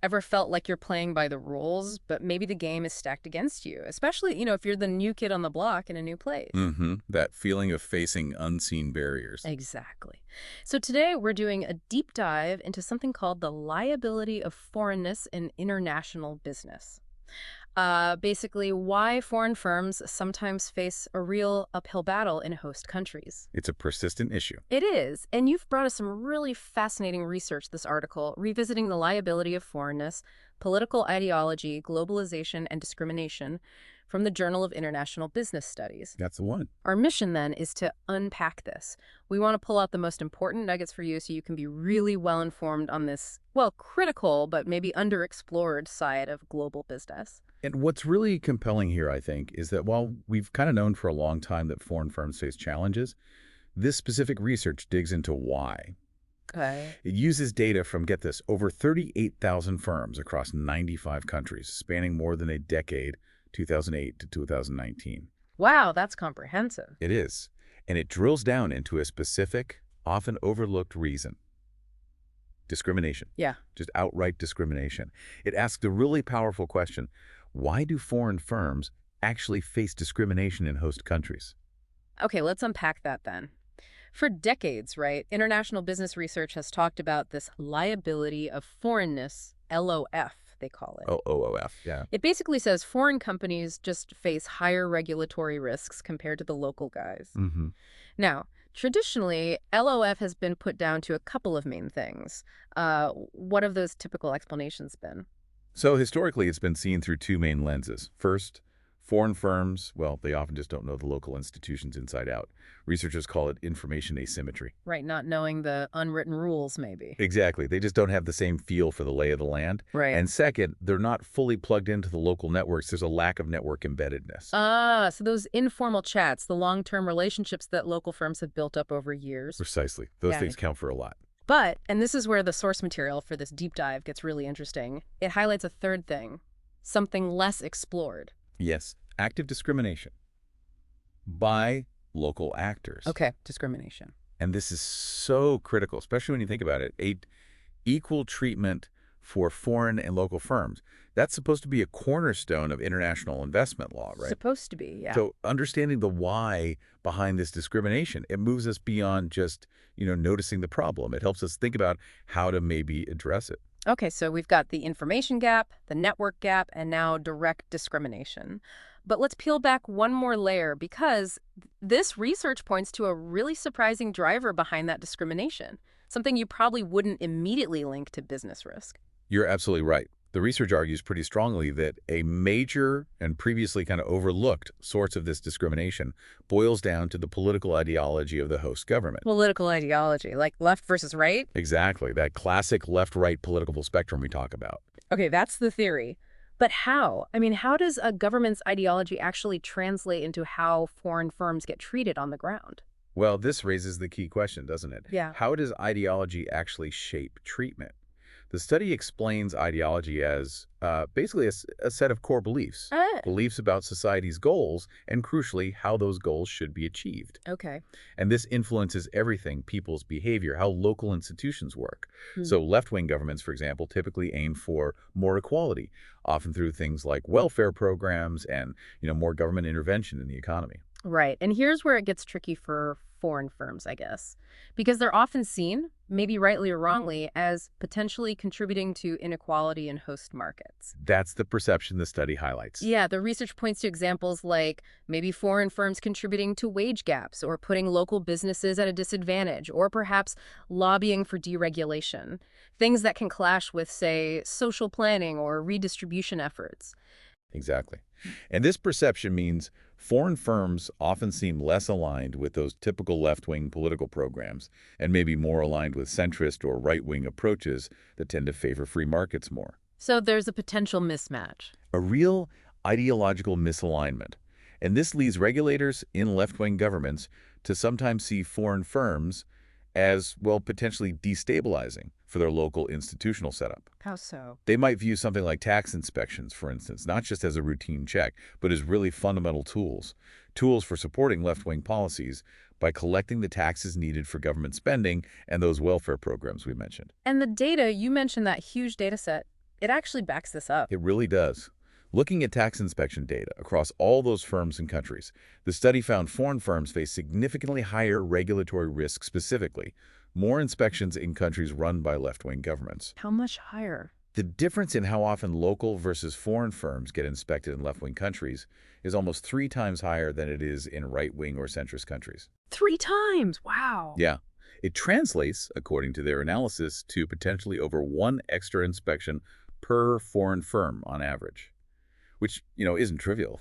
Ever felt like you're playing by the rules, but maybe the game is stacked against you, especially, if you're the new kid on the block in a new place? That feeling of facing unseen barriers. Exactly. So today we're doing a deep dive into something called the liability of foreignness in international business. Basically, why foreign firms sometimes face a real uphill battle in host countries. It's a persistent issue. It is, and you've brought us some really fascinating research this article, revisiting the liability of foreignness, political ideology, globalization, and discrimination from the Journal of International Business Studies. That's the one. Our mission, then, is to unpack this. We want to pull out the most important nuggets for you so you can be really well informed on this, well, critical but maybe underexplored side of global business. And what's really compelling here, I think, is that while we've kind of known for a long time that foreign firms face challenges, this specific research digs into why. Okay. It uses data from, get this, over 38,000 firms across 95 countries, spanning more than a decade, 2008 to 2019. Wow, that's comprehensive. It is. And it drills down into a specific, often overlooked reason. Discrimination. Yeah. Just outright discrimination. It asks a really powerful question. Why do foreign firms actually face discrimination in host countries? Okay, let's unpack that then. For decades, right, international business research has talked about this liability of foreignness, LOF, they call it. Oh, OOF, yeah. It basically says foreign companies just face higher regulatory risks compared to the local guys. Now, traditionally, LOF has been put down to a couple of main things. What have those typical explanations been? So historically, it's been seen through two main lenses. First, foreign firms, well, they often just don't know the local institutions inside out. Researchers call it information asymmetry. Right, not knowing the unwritten rules, maybe. Exactly. They just don't have the same feel for the lay of the land. Right. And second, they're not fully plugged into the local networks. There's a lack of network embeddedness. So those informal chats, the long-term relationships that local firms have built up over years. Precisely. Those Yeah. things count for a lot. But, and this is where the source material for this deep dive gets really interesting, it highlights a third thing, something less explored. Yes, active discrimination by local actors. Okay, discrimination. And this is so critical, especially when you think about it. Equal treatment for foreign and local firms. That's supposed to be a cornerstone of international investment law, right? Supposed to be, yeah. So understanding the why behind this discrimination, it moves us beyond just, noticing the problem. It helps us think about how to maybe address it. Okay, so we've got the information gap, the network gap, and now direct discrimination. But let's peel back one more layer because this research points to a really surprising driver behind that discrimination, something you probably wouldn't immediately link to business risk. You're absolutely right. The research argues pretty strongly that a major and previously kind of overlooked source of this discrimination boils down to the political ideology of the host government. Political ideology, like left versus right? Exactly, that classic left-right political spectrum we talk about. Okay, that's the theory. But how? I mean, how does a government's ideology actually translate into how foreign firms get treated on the ground? Well, this raises the key question, doesn't it? Yeah. How does ideology actually shape treatment? The study explains ideology as basically a set of core beliefs. Beliefs about society's goals and, crucially, how those goals should be achieved. Okay. And this influences everything, people's behavior, how local institutions work. So left-wing governments, for example, typically aim for more equality, often through things like welfare programs and, more government intervention in the economy. Right. And here's where it gets tricky for foreign firms, I guess, because they're often seen, maybe rightly or wrongly, as potentially contributing to inequality in host markets. That's the perception the study highlights. Yeah, the research points to examples like maybe foreign firms contributing to wage gaps or putting local businesses at a disadvantage or perhaps lobbying for deregulation, things that can clash with, say, social planning or redistribution efforts. Exactly. And this perception means foreign firms often seem less aligned with those typical left-wing political programs and maybe more aligned with centrist or right-wing approaches that tend to favor free markets more. So there's a potential mismatch. A real ideological misalignment. And this leads regulators in left-wing governments to sometimes see foreign firms as, well, potentially destabilizing for their local institutional setup. How so? They might view something like tax inspections, for instance, not just as a routine check, but as really fundamental tools for supporting left-wing policies by collecting the taxes needed for government spending and those welfare programs we mentioned. And the data, you mentioned that huge data set. It actually backs this up. It really does. Looking at tax inspection data across all those firms and countries, the study found foreign firms face significantly higher regulatory risk specifically, more inspections in countries run by left-wing governments. How much higher? The difference in how often local versus foreign firms get inspected in left-wing countries is almost 3 times higher than it is in right-wing or centrist countries. 3 times! Wow. Yeah. It translates, according to their analysis, to potentially over 1 extra inspection per foreign firm on average, which, isn't trivial.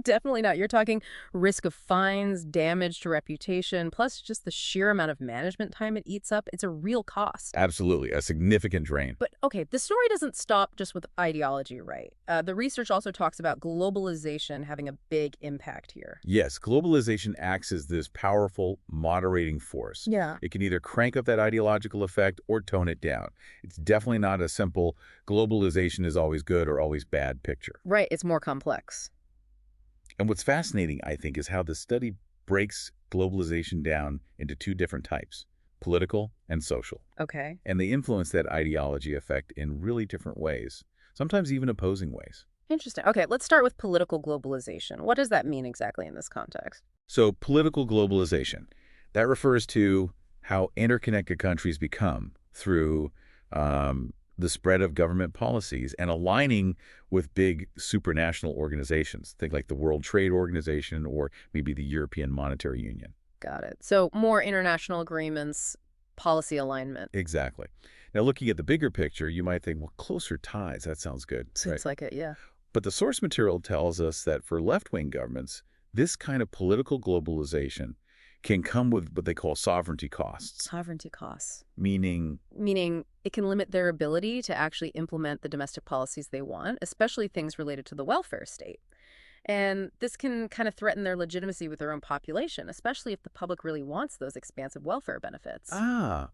Definitely not. You're talking risk of fines, damage to reputation, plus just the sheer amount of management time it eats up. It's a real cost. Absolutely, a significant drain. But okay, the story doesn't stop just with ideology, right? The research also talks about globalization having a big impact here. Yes, globalization acts as this powerful, moderating force. Yeah. It can either crank up that ideological effect or tone it down. It's definitely not a simple globalization is always good or always bad picture. Right, it's more complex. And what's fascinating, I think, is how the study breaks globalization down into 2 different types, political and social. Okay. And they influence that ideology effect in really different ways, sometimes even opposing ways. Interesting. Okay, let's start with political globalization. What does that mean exactly in this context? So political globalization, that refers to how interconnected countries become through the spread of government policies and aligning with big supranational organizations. Think like the World Trade Organization or maybe the European Monetary Union. Got it. So more international agreements, policy alignment. Exactly. Now, looking at the bigger picture, you might think, well, closer ties, that sounds good. Seems like it, yeah. But the source material tells us that for left-wing governments, this kind of political globalization can come with what they call sovereignty costs. Sovereignty costs. Meaning It can limit their ability to actually implement the domestic policies they want, especially things related to the welfare state. And this can kind of threaten their legitimacy with their own population, especially if the public really wants those expansive welfare benefits.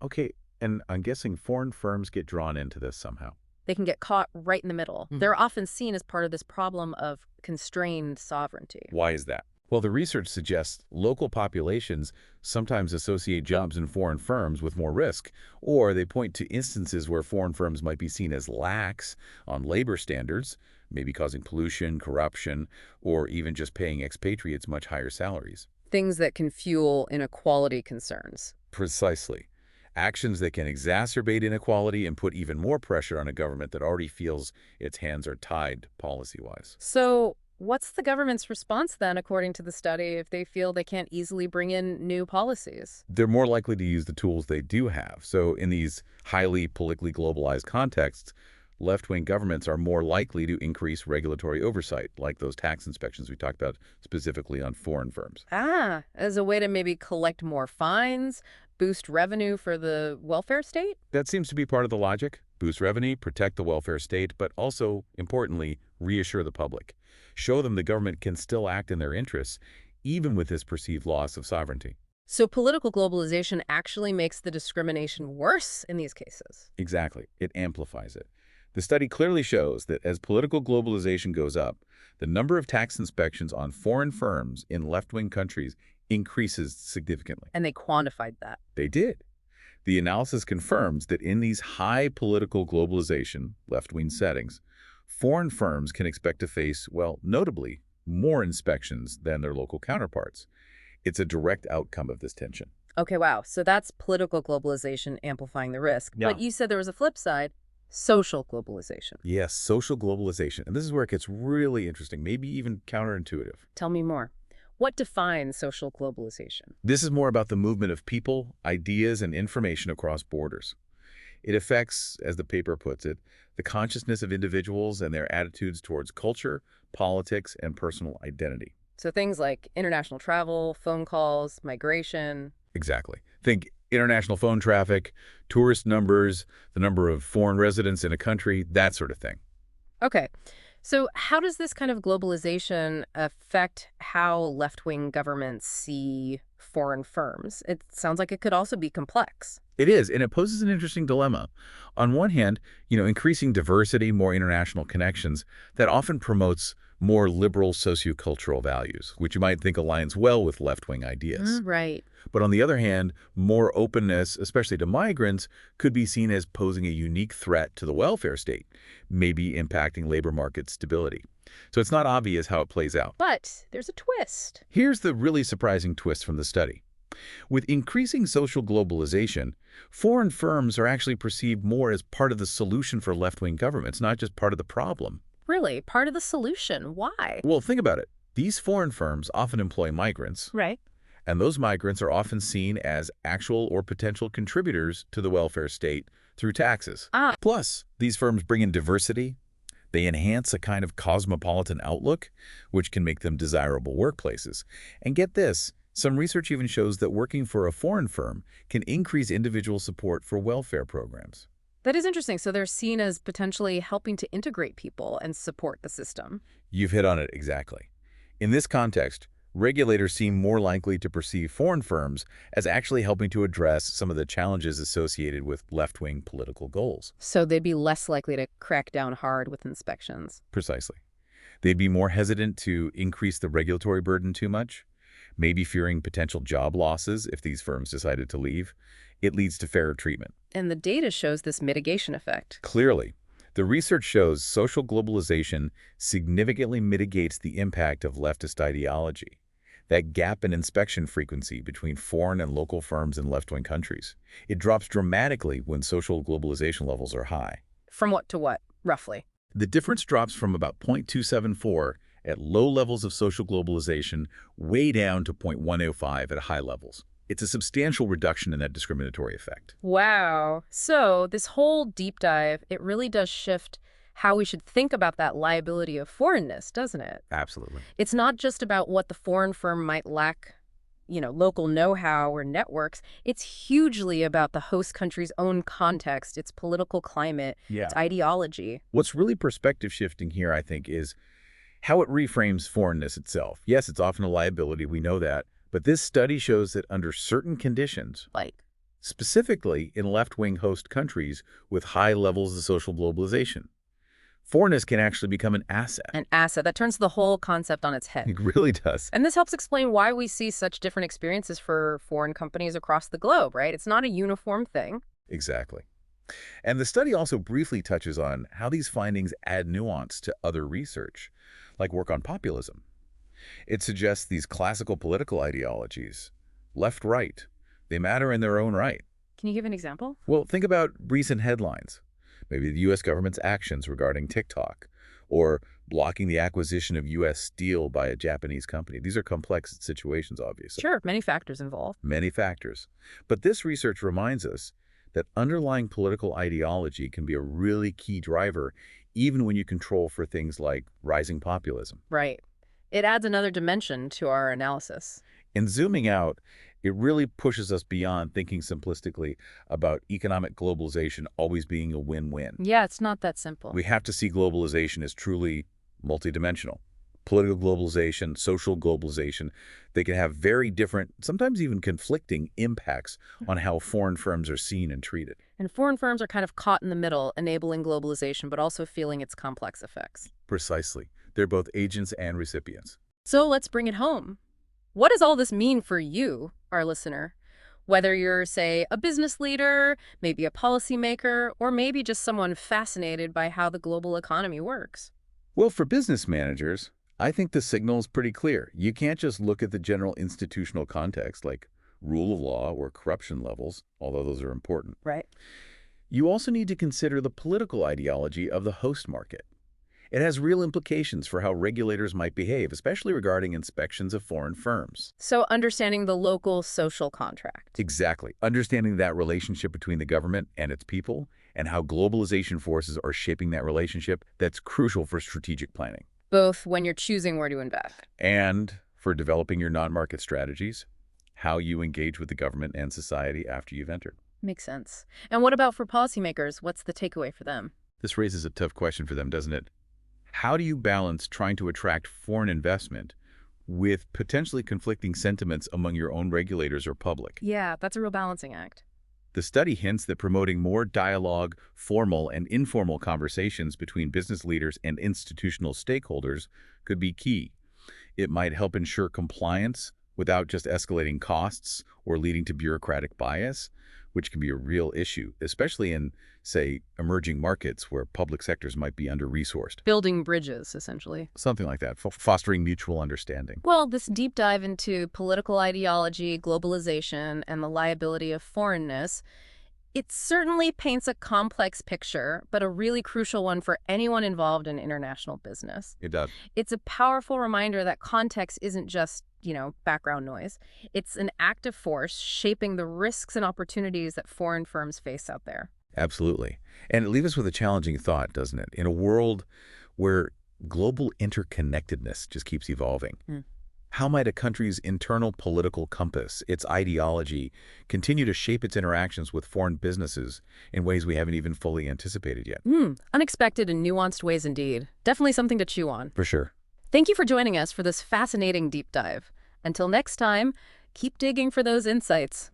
okay. And I'm guessing foreign firms get drawn into this somehow. They can get caught right in the middle. They're often seen as part of this problem of constrained sovereignty. Why is that? Well, the research suggests local populations sometimes associate jobs in foreign firms with more risk, or they point to instances where foreign firms might be seen as lax on labor standards, maybe causing pollution, corruption, or even just paying expatriates much higher salaries. Things that can fuel inequality concerns. Precisely. Actions that can exacerbate inequality and put even more pressure on a government that already feels its hands are tied policy-wise. So what's the government's response then, according to the study, if they feel they can't easily bring in new policies? They're more likely to use the tools they do have. So in these highly politically globalized contexts, left-wing governments are more likely to increase regulatory oversight, like those tax inspections we talked about specifically on foreign firms. As a way to maybe collect more fines, boost revenue for the welfare state? That seems to be part of the logic. Boost revenue, protect the welfare state, but also, importantly, reassure the public. Show them the government can still act in their interests, even with this perceived loss of sovereignty. So political globalization actually makes the discrimination worse in these cases. Exactly. It amplifies it. The study clearly shows that as political globalization goes up, the number of tax inspections on foreign firms in left-wing countries increases significantly. And they quantified that. They did. The analysis confirms that in these high political globalization, left-wing settings, foreign firms can expect to face, well, notably, more inspections than their local counterparts. It's a direct outcome of this tension. Okay, wow. So that's political globalization amplifying the risk. Yeah. But you said there was a flip side, social globalization. Yes, social globalization. And this is where it gets really interesting, maybe even counterintuitive. Tell me more. What defines social globalization? This is more about the movement of people, ideas, and information across borders. It affects, as the paper puts it, the consciousness of individuals and their attitudes towards culture, politics, and personal identity. So things like international travel, phone calls, migration. Exactly. Think international phone traffic, tourist numbers, the number of foreign residents in a country, that sort of thing. Okay. So how does this kind of globalization affect how left-wing governments see foreign firms? It sounds like it could also be complex. It is, and it poses an interesting dilemma. On one hand, increasing diversity, more international connections, that often promotes more liberal sociocultural values, which you might think aligns well with left-wing ideas. Right. But on the other hand, more openness, especially to migrants, could be seen as posing a unique threat to the welfare state, maybe impacting labor market stability. So it's not obvious how it plays out. But there's a twist. Here's the really surprising twist from the study. With increasing social globalization, foreign firms are actually perceived more as part of the solution for left-wing governments, not just part of the problem. Really, part of the solution. Why? Well, think about it. These foreign firms often employ migrants, Right. and those migrants are often seen as actual or potential contributors to the welfare state through taxes. Ah, Plus, these firms bring in diversity. They enhance a kind of cosmopolitan outlook, which can make them desirable workplaces. And get this, some research even shows that working for a foreign firm can increase individual support for welfare programs. that is interesting. So they're seen as potentially helping to integrate people and support the system. You've hit on it exactly. In this context, regulators seem more likely to perceive foreign firms as actually helping to address some of the challenges associated with left-wing political goals. So they'd be less likely to crack down hard with inspections. Precisely. They'd be more hesitant to increase the regulatory burden too much, maybe fearing potential job losses if these firms decided to leave. It leads to fairer treatment. And the data shows this mitigation effect. Clearly, the research shows social globalization significantly mitigates the impact of leftist ideology. That gap in inspection frequency between foreign and local firms in left-wing countries. It drops dramatically when social globalization levels are high. From what to what, roughly? The difference drops from about 0.274 at low levels of social globalization way down to 0.105 at high levels. It's a substantial reduction in that discriminatory effect. Wow. So this whole deep dive, it really does shift how we should think about that liability of foreignness, doesn't it? Absolutely. It's not just about what the foreign firm might lack, local know-how or networks. It's hugely about the host country's own context, its political climate, Yeah. its ideology. What's really perspective shifting here, I think, is how it reframes foreignness itself. Yes, it's often a liability, we know that, but this study shows that under certain conditions, Like, specifically in left-wing host countries with high levels of social globalization, foreignness can actually become an asset. an asset that turns the whole concept on its head. It really does. And this helps explain why we see such different experiences for foreign companies across the globe, right? It's not a uniform thing. Exactly. And the study also briefly touches on how these findings add nuance to other research, like work on populism. It suggests these classical political ideologies, left-right, they matter in their own right. Can you give an example? Well, think about recent headlines. Maybe the U.S. government's actions regarding TikTok, or blocking the acquisition of U.S. steel by a Japanese company. These are complex situations, obviously. Sure, many factors involved. Many factors. But this research reminds us that underlying political ideology can be a really key driver, even when you control for things like rising populism. Right. It adds another dimension to our analysis. In zooming out, it really pushes us beyond thinking simplistically about economic globalization always being a win-win. Yeah, it's not that simple. We have to see globalization as truly multidimensional. Political globalization, social globalization, they can have very different, sometimes even conflicting impacts on how foreign firms are seen and treated. And foreign firms are kind of caught in the middle, enabling globalization, but also feeling its complex effects. Precisely. They're both agents and recipients. So let's bring it home. What does all this mean for you, our listener? Whether you're, say, a business leader, maybe a policymaker, or maybe just someone fascinated by how the global economy works. Well, for business managers, I think the signal is pretty clear. You can't just look at the general institutional context like rule of law or corruption levels, although those are important. Right. You also need to consider the political ideology of the host market. It has real implications for how regulators might behave, especially regarding inspections of foreign firms. So understanding the local social contract. Exactly. Understanding that relationship between the government and its people and how globalization forces are shaping that relationship, that's crucial for strategic planning. Both when you're choosing where to invest. And for developing your non-market strategies, how you engage with the government and society after you've entered. Makes sense. And what about for policymakers? What's the takeaway for them? This raises a tough question for them, doesn't it? How do you balance trying to attract foreign investment with potentially conflicting sentiments among your own regulators or public? Yeah, that's a real balancing act. The study hints that promoting more dialogue, formal and informal conversations between business leaders and institutional stakeholders could be key. It might help ensure compliance without just escalating costs or leading to bureaucratic bias, which can be a real issue, especially in, say, emerging markets where public sectors might be under-resourced. Building bridges, essentially. Something like that, fostering mutual understanding. Well, this deep dive into political ideology, globalization, and the liability of foreignness, it certainly paints a complex picture, but a really crucial one for anyone involved in international business. It does. It's a powerful reminder that context isn't just, background noise. It's an active force shaping the risks and opportunities that foreign firms face out there. Absolutely. And it leaves us with a challenging thought, doesn't it? In a world where global interconnectedness just keeps evolving, how might a country's internal political compass, its ideology, continue to shape its interactions with foreign businesses in ways we haven't even fully anticipated yet? Unexpected and nuanced ways indeed. Definitely something to chew on. For sure. Thank you for joining us for this fascinating deep dive. Until next time, keep digging for those insights.